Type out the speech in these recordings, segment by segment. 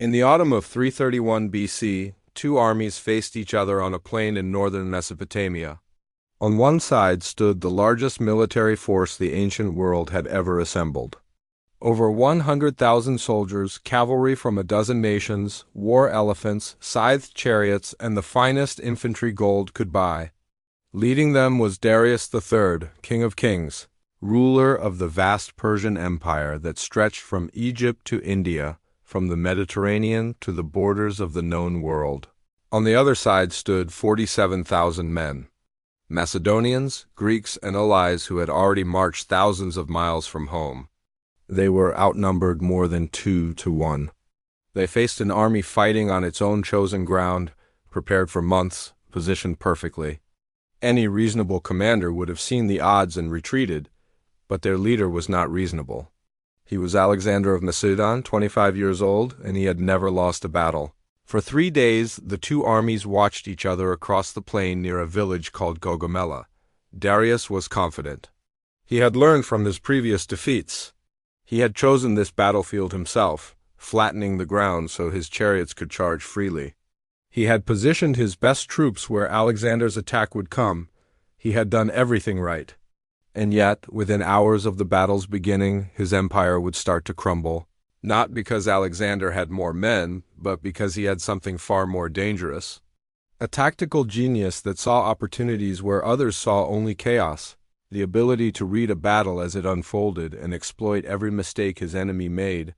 In the autumn of 331 BC, two armies faced each other on a plain in northern Mesopotamia. On one side stood the largest military force the ancient world had ever assembled. Over 100,000 soldiers, cavalry from a dozen nations, war elephants, scythed chariots, and the finest infantry gold could buy. Leading them was Darius III, King of Kings, ruler of the vast Persian Empire that stretched from Egypt to India, from the Mediterranean to the borders of the known world. On the other side stood 47,000 men, Macedonians, Greeks, and allies who had already marched thousands of miles from home. They were outnumbered more than 2 to 1. They faced an army fighting on its own chosen ground, prepared for months, positioned perfectly. Any reasonable commander would have seen the odds and retreated, but their leader was not reasonable. He was Alexander of Macedon, 25 years old, and he had never lost a battle. For 3 days, the two armies watched each other across the plain near a village called Gaugamela. Darius was confident. He had learned from his previous defeats. He had chosen this battlefield himself, flattening the ground so his chariots could charge freely. He had positioned his best troops where Alexander's attack would come. He had done everything right. And yet, within hours of the battle's beginning, his empire would start to crumble, not because Alexander had more men, but because he had something far more dangerous. A tactical genius that saw opportunities where others saw only chaos, the ability to read a battle as it unfolded and exploit every mistake his enemy made,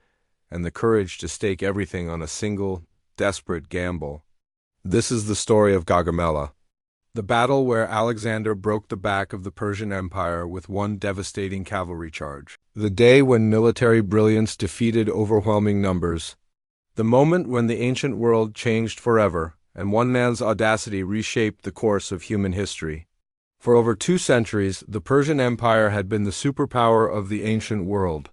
and the courage to stake everything on a single, desperate gamble. This is the story of Gaugamela, the battle where Alexander broke the back of the Persian Empire with one devastating cavalry charge. The day when military brilliance defeated overwhelming numbers. The moment when the ancient world changed forever, and one man's audacity reshaped the course of human history. For over 2 centuries, the Persian Empire had been the superpower of the ancient world.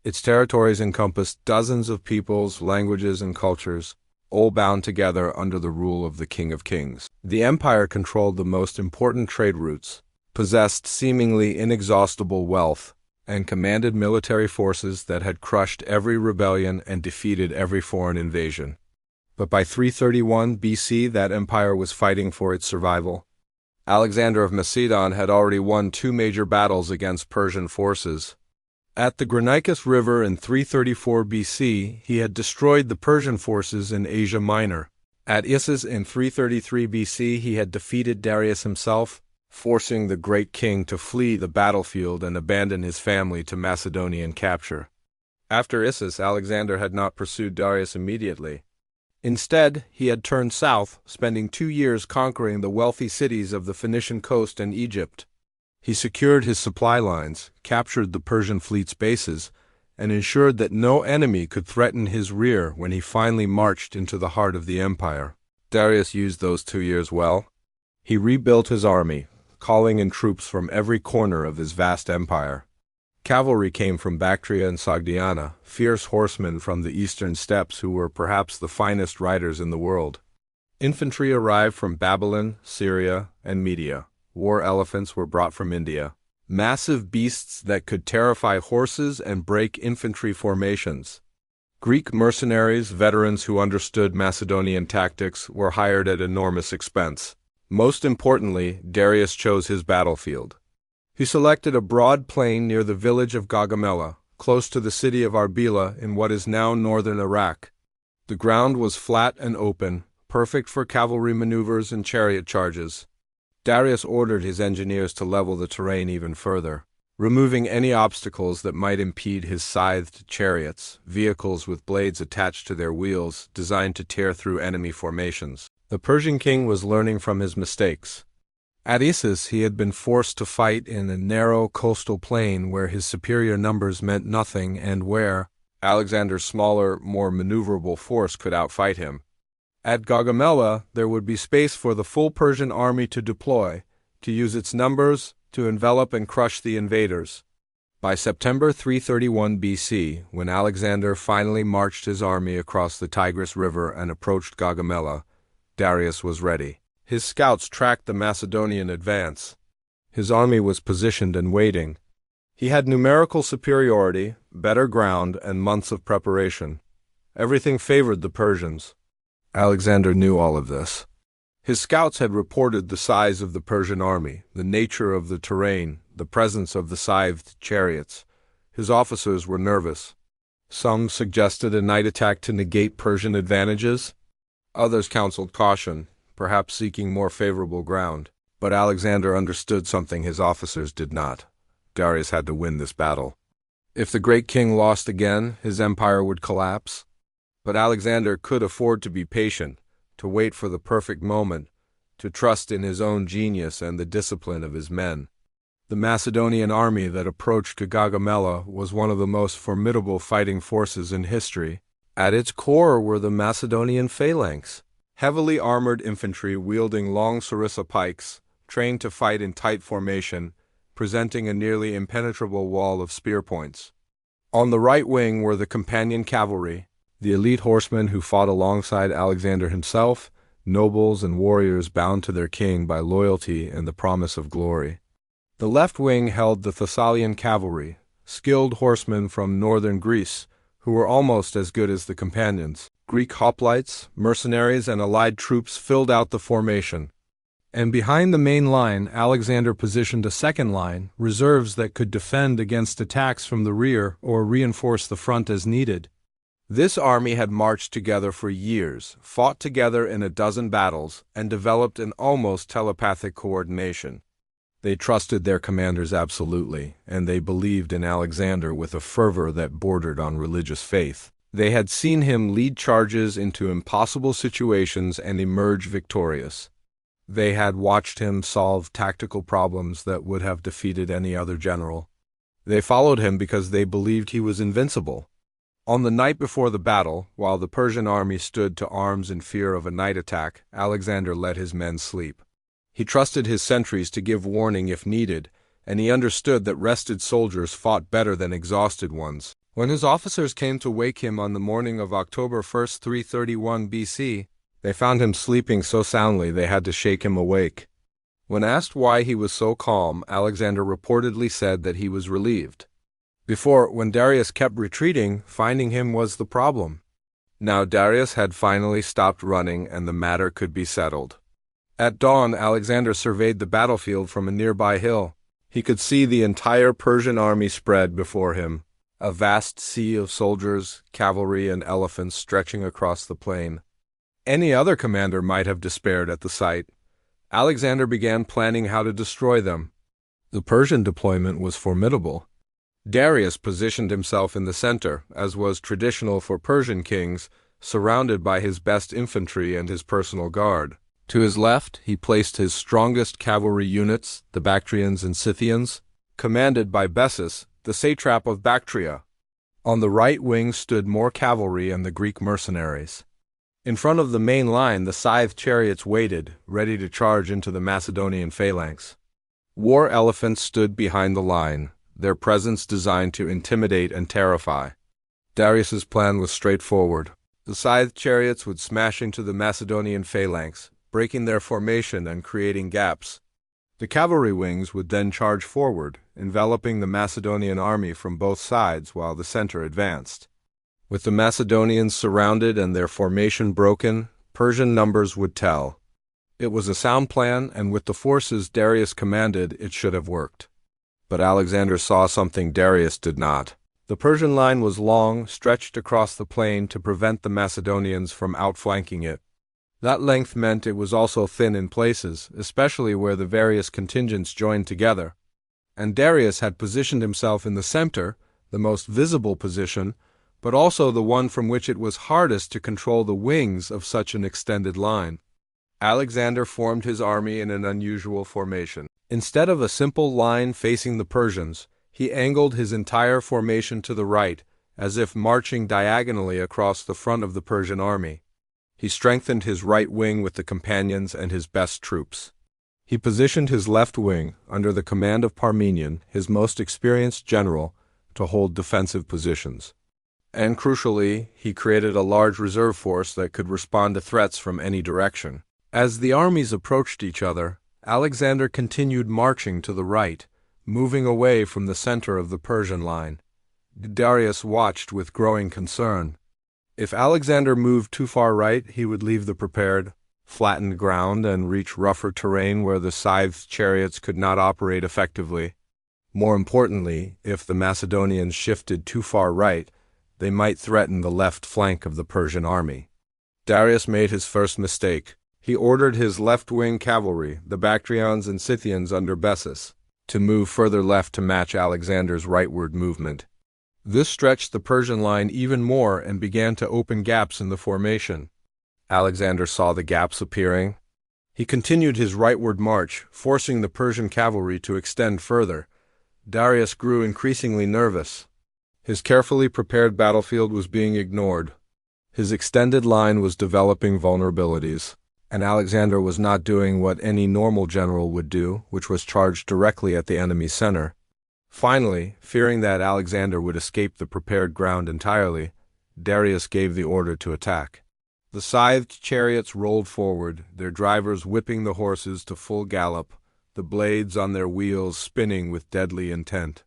Its territories encompassed dozens of peoples, languages, and cultures, all bound together under the rule of the King of Kings. The empire controlled the most important trade routes, possessed seemingly inexhaustible wealth, and commanded military forces that had crushed every rebellion and defeated every foreign invasion. But by 331 BC, that empire was fighting for its survival. Alexander of Macedon had already won 2 major battles against Persian forces. At the Granicus River in 334 BC, he had destroyed the Persian forces in Asia Minor. At Issus in 333 BC, he had defeated Darius himself, forcing the great king to flee the battlefield and abandon his family to Macedonian capture. After Issus, Alexander had not pursued Darius immediately. Instead, he had turned south, spending 2 years conquering the wealthy cities of the Phoenician coast and Egypt. He secured his supply lines, captured the Persian fleet's bases, and ensured that no enemy could threaten his rear when he finally marched into the heart of the empire. Darius used those 2 years well. He rebuilt his army, calling in troops from every corner of his vast empire. Cavalry came from Bactria and Sogdiana, fierce horsemen from the eastern steppes who were perhaps the finest riders in the world. Infantry arrived from Babylon, Syria, and Media. War elephants were brought from India, massive beasts that could terrify horses and break infantry formations. Greek mercenaries, veterans who understood Macedonian tactics, were hired at enormous expense. Most importantly, Darius chose his battlefield. He selected a broad plain near the village of Gaugamela, close to the city of Arbela in what is now northern Iraq. The ground was flat and open, perfect for cavalry maneuvers and chariot charges. Darius ordered his engineers to level the terrain even further, removing any obstacles that might impede his scythed chariots, vehicles with blades attached to their wheels designed to tear through enemy formations. The Persian king was learning from his mistakes. At Issus, he had been forced to fight in a narrow coastal plain where his superior numbers meant nothing and where Alexander's smaller, more maneuverable force could outfight him. At Gaugamela, there would be space for the full Persian army to deploy, to use its numbers to envelop and crush the invaders. By September 331 BC, when Alexander finally marched his army across the Tigris River and approached Gaugamela, Darius was ready. His scouts tracked the Macedonian advance. His army was positioned and waiting. He had numerical superiority, better ground, and months of preparation. Everything favored the Persians. Alexander knew all of this. His scouts had reported the size of the Persian army, the nature of the terrain, the presence of the scythed chariots. His officers were nervous. Some suggested a night attack to negate Persian advantages. Others counseled caution, perhaps seeking more favorable ground. But Alexander understood something his officers did not. Darius had to win this battle. If the great king lost again, his empire would collapse. But Alexander could afford to be patient, to wait for the perfect moment, to trust in his own genius and the discipline of his men. The Macedonian army that approached Gaugamela was one of the most formidable fighting forces in history. At its core were the Macedonian phalanx, heavily armored infantry wielding long sarissa pikes, trained to fight in tight formation, presenting a nearly impenetrable wall of spear points. On the right wing were the companion cavalry, the elite horsemen who fought alongside Alexander himself, nobles and warriors bound to their king by loyalty and the promise of glory. The left wing held the Thessalian cavalry, skilled horsemen from northern Greece, who were almost as good as the companions. Greek hoplites, mercenaries, and allied troops filled out the formation. And behind the main line, Alexander positioned a second line, reserves that could defend against attacks from the rear or reinforce the front as needed. This army had marched together for years, fought together in a dozen battles, and developed an almost telepathic coordination. They trusted their commanders absolutely, and they believed in Alexander with a fervor that bordered on religious faith. They had seen him lead charges into impossible situations and emerge victorious. They had watched him solve tactical problems that would have defeated any other general. They followed him because they believed he was invincible. On the night before the battle, while the Persian army stood to arms in fear of a night attack, Alexander let his men sleep. He trusted his sentries to give warning if needed, and he understood that rested soldiers fought better than exhausted ones. When his officers came to wake him on the morning of October 1st, 331 BC, they found him sleeping so soundly they had to shake him awake. When asked why he was so calm, Alexander reportedly said that he was relieved. Before, when Darius kept retreating, finding him was the problem. Now Darius had finally stopped running and the matter could be settled. At dawn, Alexander surveyed the battlefield from a nearby hill. He could see the entire Persian army spread before him, a vast sea of soldiers, cavalry, and elephants stretching across the plain. Any other commander might have despaired at the sight. Alexander began planning how to destroy them. The Persian deployment was formidable. Darius positioned himself in the center, as was traditional for Persian kings, surrounded by his best infantry and his personal guard. To his left, he placed his strongest cavalry units, the Bactrians and Scythians, commanded by Bessus, the satrap of Bactria. On the right wing stood more cavalry and the Greek mercenaries. In front of the main line, the scythed chariots waited, ready to charge into the Macedonian phalanx. War elephants stood behind the line, their presence designed to intimidate and terrify. Darius's plan was straightforward. The scythed chariots would smash into the Macedonian phalanx, breaking their formation and creating gaps. The cavalry wings would then charge forward, enveloping the Macedonian army from both sides while the center advanced. With the Macedonians surrounded and their formation broken, Persian numbers would tell. It was a sound plan, and with the forces Darius commanded, it should have worked. But Alexander saw something Darius did not. The Persian line was long, stretched across the plain to prevent the Macedonians from outflanking it. That length meant it was also thin in places, especially where the various contingents joined together. And Darius had positioned himself in the center, the most visible position, but also the one from which it was hardest to control the wings of such an extended line. Alexander formed his army in an unusual formation. Instead of a simple line facing the Persians, he angled his entire formation to the right, as if marching diagonally across the front of the Persian army. He strengthened his right wing with the companions and his best troops. He positioned his left wing, under the command of Parmenion, his most experienced general, to hold defensive positions. And crucially, he created a large reserve force that could respond to threats from any direction. As the armies approached each other, Alexander continued marching to the right, moving away from the center of the Persian line. Darius watched with growing concern. If Alexander moved too far right, he would leave the prepared, flattened ground and reach rougher terrain where the scythed chariots could not operate effectively. More importantly, if the Macedonians shifted too far right, they might threaten the left flank of the Persian army. Darius made his first mistake. He ordered his left-wing cavalry, the Bactrians and Scythians under Bessus, to move further left to match Alexander's rightward movement. This stretched the Persian line even more and began to open gaps in the formation. Alexander saw the gaps appearing. He continued his rightward march, forcing the Persian cavalry to extend further. Darius grew increasingly nervous. His carefully prepared battlefield was being ignored. His extended line was developing vulnerabilities, and Alexander was not doing what any normal general would do, which was charge directly at the enemy's center. Finally, fearing that Alexander would escape the prepared ground entirely, Darius gave the order to attack. The scythed chariots rolled forward, their drivers whipping the horses to full gallop, the blades on their wheels spinning with deadly intent.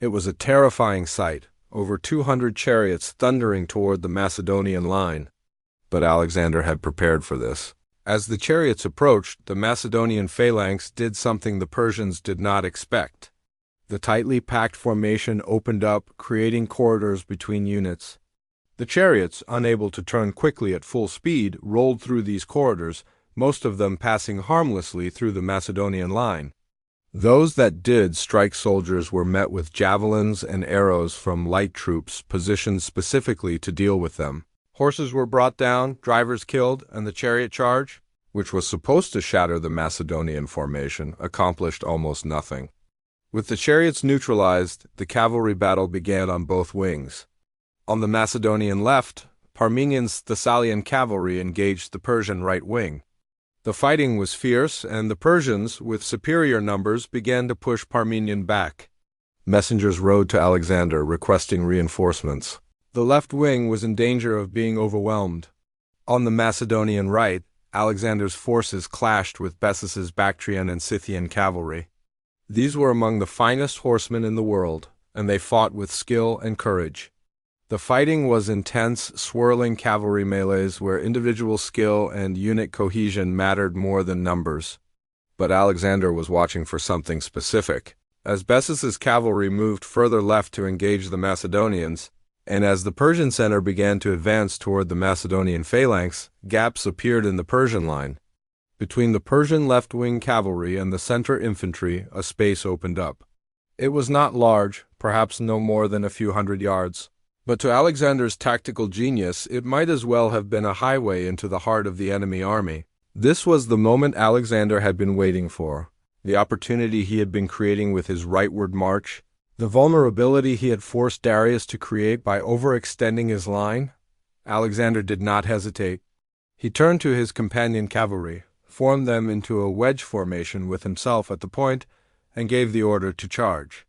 It was a terrifying sight, over 200 chariots thundering toward the Macedonian line. But Alexander had prepared for this. As the chariots approached, the Macedonian phalanx did something the Persians did not expect. The tightly packed formation opened up, creating corridors between units. The chariots, unable to turn quickly at full speed, rolled through these corridors, most of them passing harmlessly through the Macedonian line. Those that did strike soldiers were met with javelins and arrows from light troops positioned specifically to deal with them. Horses were brought down, drivers killed, and the chariot charge, which was supposed to shatter the Macedonian formation, accomplished almost nothing. With the chariots neutralized, the cavalry battle began on both wings. On the Macedonian left, Parmenian's Thessalian cavalry engaged the Persian right wing. The fighting was fierce, and the Persians, with superior numbers, began to push Parmenian back. Messengers rode to Alexander requesting reinforcements. The left wing was in danger of being overwhelmed. On the Macedonian right, Alexander's forces clashed with Bessus's Bactrian and Scythian cavalry. These were among the finest horsemen in the world, and they fought with skill and courage. The fighting was intense, swirling cavalry melees where individual skill and unit cohesion mattered more than numbers. But Alexander was watching for something specific. As Bessus's cavalry moved further left to engage the Macedonians, and as the Persian center began to advance toward the Macedonian phalanx, gaps appeared in the Persian line. Between the Persian left-wing cavalry and the center infantry, a space opened up. It was not large, perhaps no more than a few hundred yards. But to Alexander's tactical genius, it might as well have been a highway into the heart of the enemy army. This was the moment Alexander had been waiting for, the opportunity he had been creating with his rightward march, the vulnerability he had forced Darius to create by overextending his line. Alexander did not hesitate. He turned to his companion cavalry, formed them into a wedge formation with himself at the point, and gave the order to charge.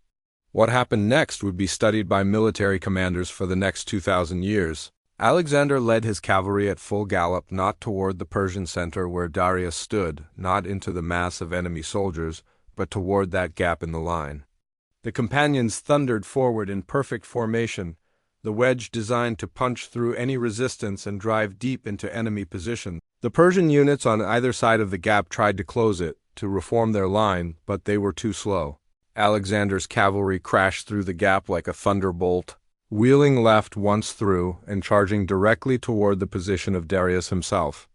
What happened next would be studied by military commanders for the next 2,000 years. Alexander led his cavalry at full gallop, not toward the Persian center where Darius stood, not into the mass of enemy soldiers, but toward that gap in the line. The companions thundered forward in perfect formation, the wedge designed to punch through any resistance and drive deep into enemy position. The Persian units on either side of the gap tried to close it, to reform their line, but they were too slow. Alexander's cavalry crashed through the gap like a thunderbolt, wheeling left once through and charging directly toward the position of Darius himself.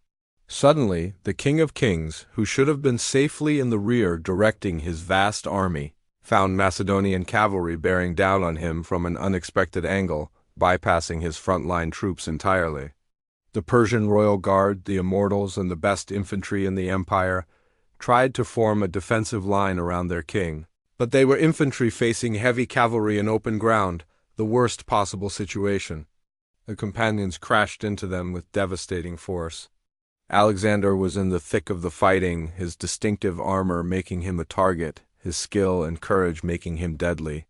Suddenly, the King of Kings, who should have been safely in the rear directing his vast army, found Macedonian cavalry bearing down on him from an unexpected angle, bypassing his front-line troops entirely. The Persian royal guard, the immortals, and the best infantry in the empire tried to form a defensive line around their king. But they were infantry facing heavy cavalry in open ground, the worst possible situation. The companions crashed into them with devastating force. Alexander was in the thick of the fighting, his distinctive armor making him a target, his skill and courage making him deadly.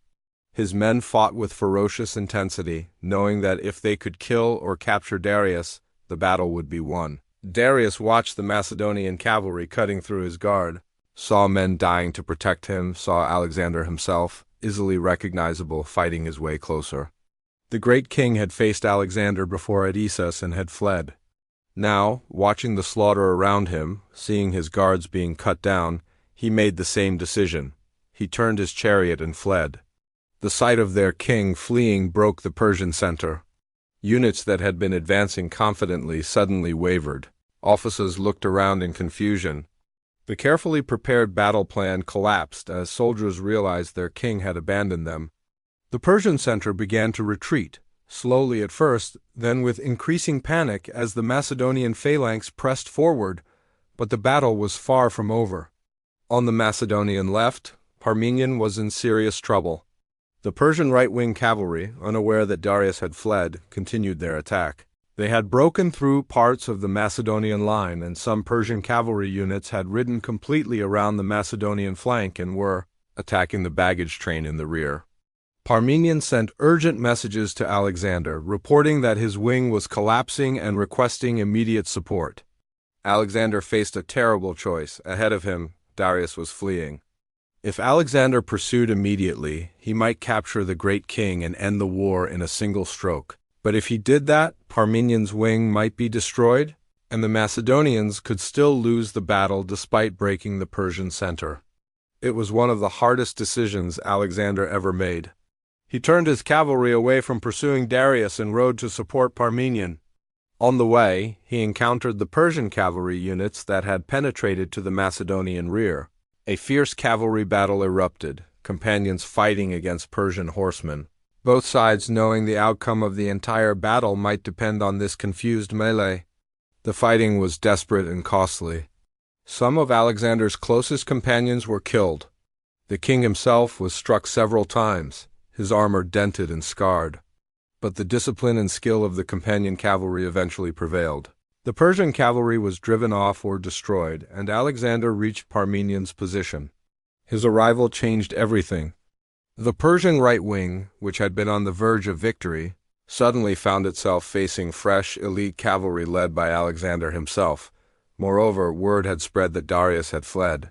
His men fought with ferocious intensity, knowing that if they could kill or capture Darius, the battle would be won. Darius watched the Macedonian cavalry cutting through his guard, saw men dying to protect him, saw Alexander himself, easily recognizable, fighting his way closer. The great king had faced Alexander before at Issus and had fled. Now, watching the slaughter around him, seeing his guards being cut down, he made the same decision. He turned his chariot and fled. The sight of their king fleeing broke the Persian center. Units that had been advancing confidently suddenly wavered. Officers looked around in confusion. The carefully prepared battle plan collapsed as soldiers realized their king had abandoned them. The Persian center began to retreat, slowly at first, then with increasing panic as the Macedonian phalanx pressed forward, but the battle was far from over. On the Macedonian left, Parmenion was in serious trouble. The Persian right-wing cavalry, unaware that Darius had fled, continued their attack. They had broken through parts of the Macedonian line, and some Persian cavalry units had ridden completely around the Macedonian flank and were attacking the baggage train in the rear. Parmenion sent urgent messages to Alexander, reporting that his wing was collapsing and requesting immediate support. Alexander faced a terrible choice. Ahead of him, Darius was fleeing. If Alexander pursued immediately, he might capture the great king and end the war in a single stroke. But if he did that, Parmenion's wing might be destroyed, and the Macedonians could still lose the battle despite breaking the Persian center. It was one of the hardest decisions Alexander ever made. He turned his cavalry away from pursuing Darius and rode to support Parmenion. On the way, he encountered the Persian cavalry units that had penetrated to the Macedonian rear. A fierce cavalry battle erupted, companions fighting against Persian horsemen. Both sides knowing the outcome of the entire battle might depend on this confused melee. The fighting was desperate and costly. Some of Alexander's closest companions were killed. The king himself was struck several times, his armor dented and scarred. But the discipline and skill of the companion cavalry eventually prevailed. The Persian cavalry was driven off or destroyed, and Alexander reached Parmenion's position. His arrival changed everything. The Persian right wing, which had been on the verge of victory, suddenly found itself facing fresh, elite cavalry led by Alexander himself. Moreover, word had spread that Darius had fled.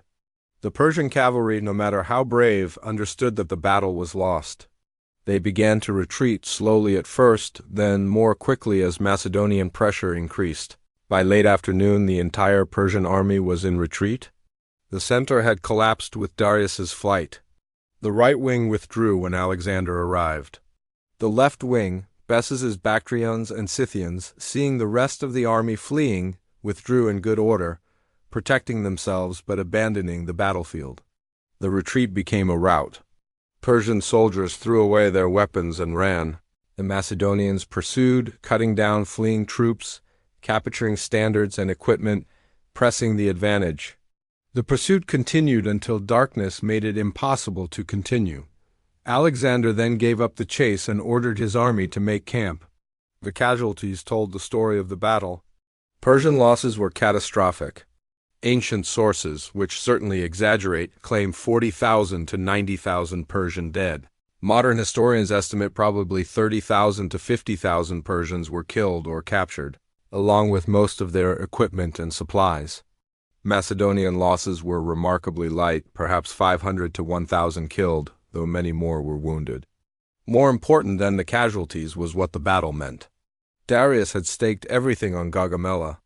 The Persian cavalry, no matter how brave, understood that the battle was lost. They began to retreat slowly at first, then more quickly as Macedonian pressure increased. By late afternoon, the entire Persian army was in retreat. The center had collapsed with Darius's flight. The right wing withdrew when Alexander arrived. The left wing, Bessas's Bactrians and Scythians, seeing the rest of the army fleeing, withdrew in good order, protecting themselves but abandoning the battlefield. The retreat became a rout. Persian soldiers threw away their weapons and ran. The Macedonians pursued, cutting down fleeing troops, capturing standards and equipment, pressing the advantage. The pursuit continued until darkness made it impossible to continue. Alexander then gave up the chase and ordered his army to make camp. The casualties told the story of the battle. Persian losses were catastrophic. Ancient sources, which certainly exaggerate, claim 40,000 to 90,000 Persian dead. Modern historians estimate probably 30,000 to 50,000 Persians were killed or captured, along with most of their equipment and supplies. Macedonian losses were remarkably light, perhaps 500 to 1,000 killed, though many more were wounded. More important than the casualties was what the battle meant. Darius had staked everything on Gaugamela.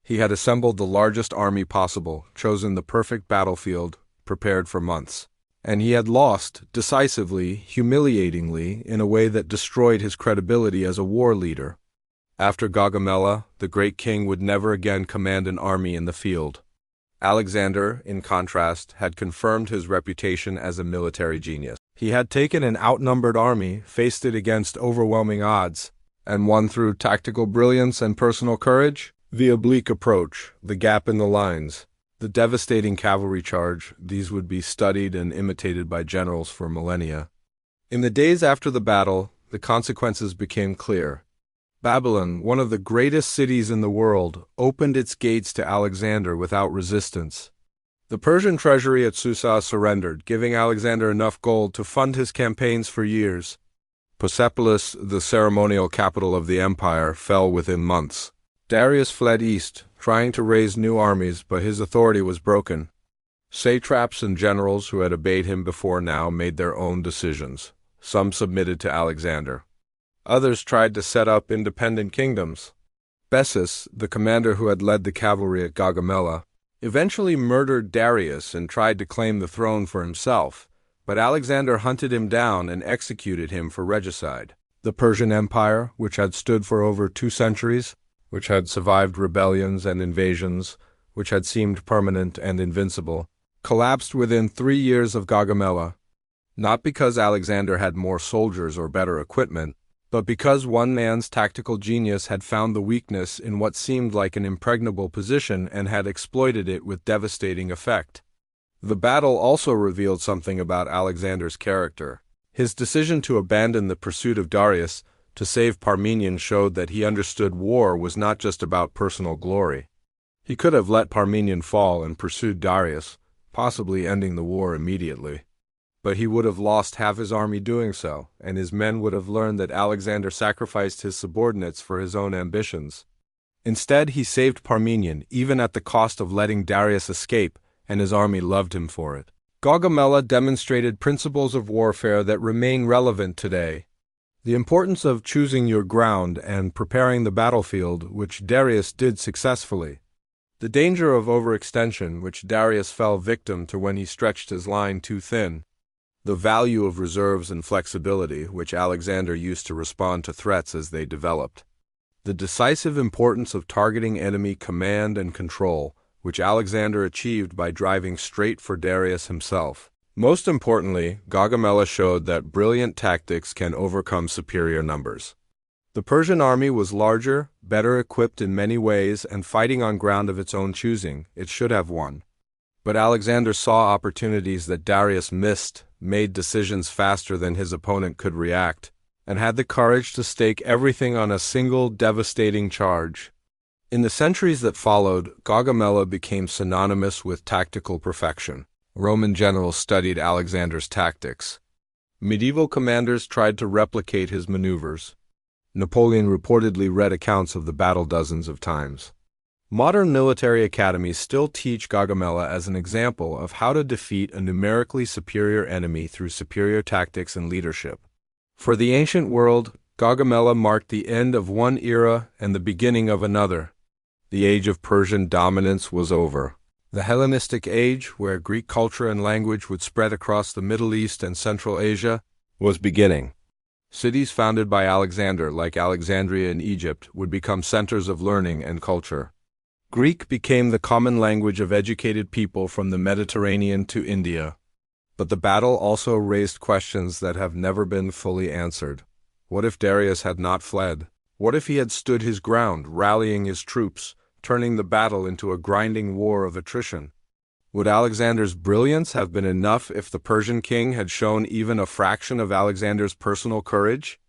He had assembled the largest army possible, chosen the perfect battlefield, prepared for months. And he had lost, decisively, humiliatingly, in a way that destroyed his credibility as a war leader. After Gaugamela, the great king would never again command an army in the field. Alexander, in contrast, had confirmed his reputation as a military genius. He had taken an outnumbered army, faced it against overwhelming odds, and won through tactical brilliance and personal courage. The oblique approach, the gap in the lines, the devastating cavalry charge, these would be studied and imitated by generals for millennia. In the days after the battle, the consequences became clear. Babylon, one of the greatest cities in the world, opened its gates to Alexander without resistance. The Persian treasury at Susa surrendered, giving Alexander enough gold to fund his campaigns for years. Persepolis, the ceremonial capital of the empire, fell within months. Darius fled east, trying to raise new armies, but his authority was broken. Satraps and generals who had obeyed him before now made their own decisions. Some submitted to Alexander. Others tried to set up independent kingdoms. Bessus, the commander who had led the cavalry at Gaugamela, eventually murdered Darius and tried to claim the throne for himself, but Alexander hunted him down and executed him for regicide. The Persian Empire, which had stood for over 2 centuries, which had survived rebellions and invasions, which had seemed permanent and invincible, collapsed within 3 years of Gaugamela, not because Alexander had more soldiers or better equipment, but because one man's tactical genius had found the weakness in what seemed like an impregnable position and had exploited it with devastating effect. The battle also revealed something about Alexander's character. His decision to abandon the pursuit of Darius to save Parmenion showed that he understood war was not just about personal glory. He could have let Parmenion fall and pursued Darius, possibly ending the war immediately. But he would have lost half his army doing so, and his men would have learned that Alexander sacrificed his subordinates for his own ambitions. Instead, he saved Parmenion, even at the cost of letting Darius escape, and his army loved him for it. Gaugamela demonstrated principles of warfare that remain relevant today. The importance of choosing your ground and preparing the battlefield, which Darius did successfully. The danger of overextension, which Darius fell victim to when he stretched his line too thin. The value of reserves and flexibility, which Alexander used to respond to threats as they developed. The decisive importance of targeting enemy command and control, which Alexander achieved by driving straight for Darius himself. Most importantly, Gaugamela showed that brilliant tactics can overcome superior numbers. The Persian army was larger, better equipped in many ways, and fighting on ground of its own choosing, it should have won. But Alexander saw opportunities that Darius missed, made decisions faster than his opponent could react, and had the courage to stake everything on a single devastating charge. In the centuries that followed, Gaugamela became synonymous with tactical perfection. Roman generals studied Alexander's tactics. Medieval commanders tried to replicate his maneuvers. Napoleon reportedly read accounts of the battle dozens of times. Modern military academies still teach Gaugamela as an example of how to defeat a numerically superior enemy through superior tactics and leadership. For the ancient world, Gaugamela marked the end of one era and the beginning of another. The age of Persian dominance was over. The Hellenistic age, where Greek culture and language would spread across the Middle East and Central Asia, was beginning. Cities founded by Alexander, like Alexandria in Egypt, would become centers of learning and culture. Greek became the common language of educated people from the Mediterranean to India. But the battle also raised questions that have never been fully answered. What if Darius had not fled? What if he had stood his ground, rallying his troops, turning the battle into a grinding war of attrition? Would Alexander's brilliance have been enough if the Persian king had shown even a fraction of Alexander's personal courage?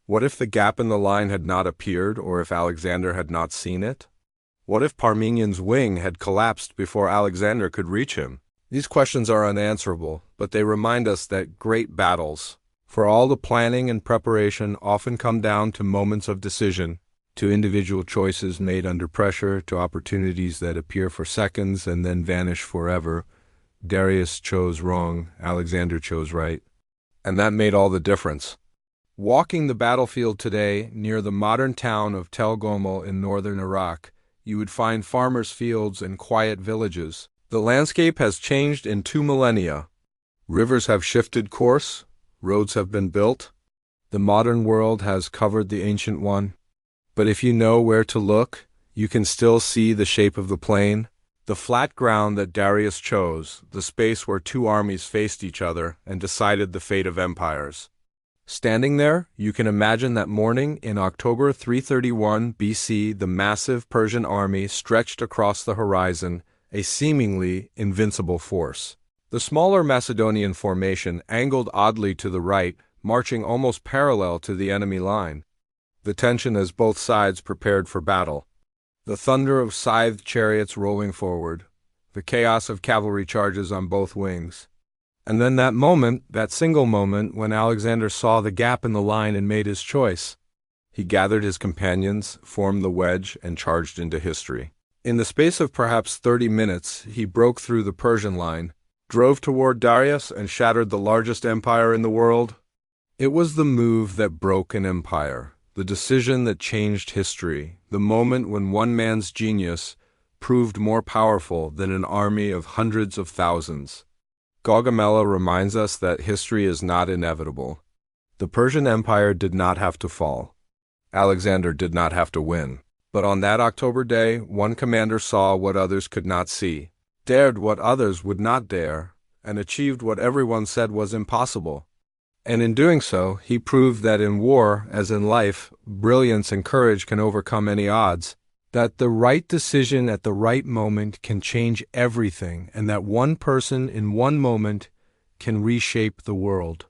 What if the gap in the line had not appeared, or if Alexander had not seen it? What if Parmenion's wing had collapsed before Alexander could reach him? These questions are unanswerable, but they remind us that great battles, for all the planning and preparation, often come down to moments of decision, to individual choices made under pressure, to opportunities that appear for seconds and then vanish forever. Darius chose wrong, Alexander chose right. And that made all the difference. Walking the battlefield today, near the modern town of Tel Gomel in northern Iraq, you would find farmers' fields and quiet villages. The landscape has changed in 2 millennia. Rivers have shifted course, roads have been built. The modern world has covered the ancient one. But if you know where to look, you can still see the shape of the plain, the flat ground that Darius chose, the space where 2 armies faced each other and decided the fate of empires. Standing there, you can imagine that morning in October 331 BC, the massive Persian army stretched across the horizon, a seemingly invincible force. The smaller Macedonian formation angled oddly to the right, marching almost parallel to the enemy line. The tension as both sides prepared for battle. The thunder of scythed chariots rolling forward. The chaos of cavalry charges on both wings. And then that moment, that single moment, when Alexander saw the gap in the line and made his choice. He gathered his companions, formed the wedge, and charged into history. In the space of perhaps 30 minutes, he broke through the Persian line, drove toward Darius, and shattered the largest empire in the world. It was the move that broke an empire, the decision that changed history, the moment when one man's genius proved more powerful than an army of hundreds of thousands. Gaugamela reminds us that history is not inevitable. The Persian Empire did not have to fall. Alexander did not have to win. But on that October day, one commander saw what others could not see, dared what others would not dare, and achieved what everyone said was impossible. And in doing so, he proved that in war, as in life, brilliance and courage can overcome any odds, that the right decision at the right moment can change everything, and that one person in one moment can reshape the world.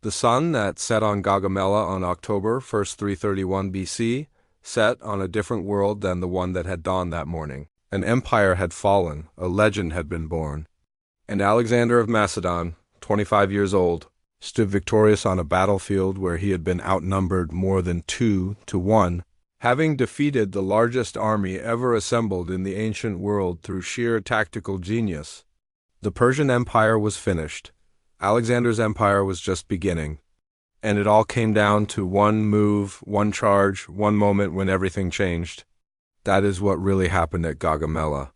The sun that set on Gaugamela on October 1st, 331 BC, set on a different world than the one that had dawned that morning. An empire had fallen, a legend had been born, and Alexander of Macedon, 25 years old, stood victorious on a battlefield where he had been outnumbered more than 2-1, having defeated the largest army ever assembled in the ancient world through sheer tactical genius. The Persian Empire was finished. Alexander's empire was just beginning. And it all came down to one move, one charge, one moment when everything changed. That is what really happened at Gaugamela.